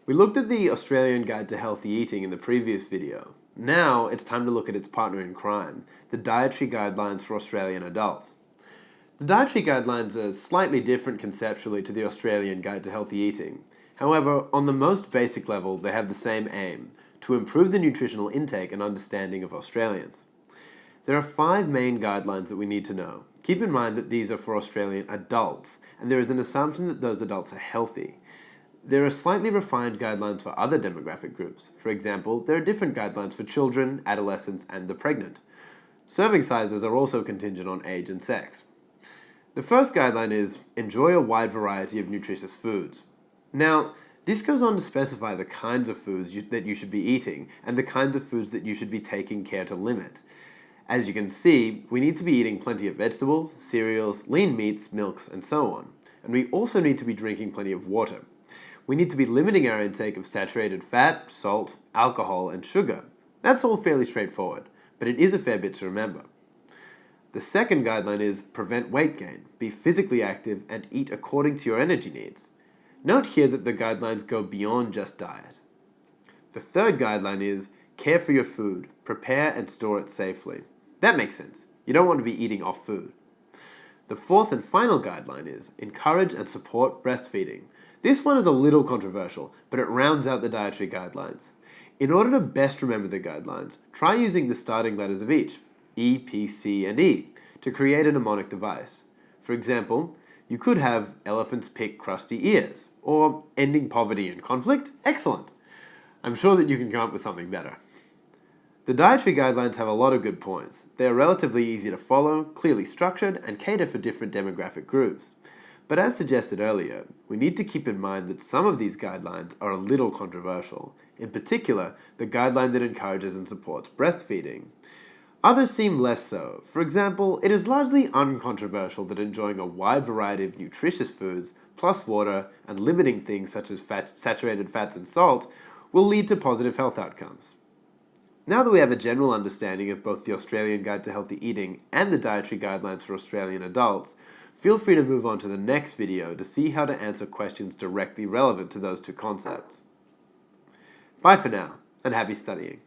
We looked at the Australian Guide to Healthy Eating in the previous video. Now it's time to look at its partner in crime, the Dietary Guidelines for Australian Adults. The Dietary Guidelines are slightly different conceptually to the Australian Guide to Healthy Eating. However, on the most basic level, they have the same aim, to improve the nutritional intake and understanding of Australians. There are 5 main guidelines that we need to know. Keep in mind that these are for Australian adults, and there is an assumption that those adults are healthy. There are slightly refined guidelines for other demographic groups. For example, there are different guidelines for children, adolescents, and the pregnant. Serving sizes are also contingent on age and sex. The first guideline is, enjoy a wide variety of nutritious foods. Now, this goes on to specify the kinds of foods that you should be eating and the kinds of foods that you should be taking care to limit. As you can see, we need to be eating plenty of vegetables, cereals, lean meats, milks, and so on. And we also need to be drinking plenty of water. We need to be limiting our intake of saturated fat, salt, alcohol, and sugar. That's all fairly straightforward, but it is a fair bit to remember. The second guideline is prevent weight gain, be physically active, and eat according to your energy needs. Note here that the guidelines go beyond just diet. The third guideline is care for your food, prepare and store it safely. That makes sense. You don't want to be eating off food. The fourth and final guideline is encourage and support breastfeeding. This one is a little controversial, but it rounds out the dietary guidelines. In order to best remember the guidelines, try using the starting letters of each, E, P, C, and E, to create a mnemonic device. For example, you could have elephants pick crusty ears, or ending poverty and conflict. Excellent! I'm sure that you can come up with something better. The dietary guidelines have a lot of good points. They are relatively easy to follow, clearly structured, and cater for different demographic groups. But as suggested earlier, we need to keep in mind that some of these guidelines are a little controversial. In particular, the guideline that encourages and supports breastfeeding. Others seem less so. For example, it is largely uncontroversial that enjoying a wide variety of nutritious foods, plus water, and limiting things such as saturated fats and salt, will lead to positive health outcomes. Now that we have a general understanding of both the Australian Guide to Healthy Eating and the Dietary Guidelines for Australian Adults, feel free to move on to the next video to see how to answer questions directly relevant to those 2 concepts. Bye for now, and happy studying.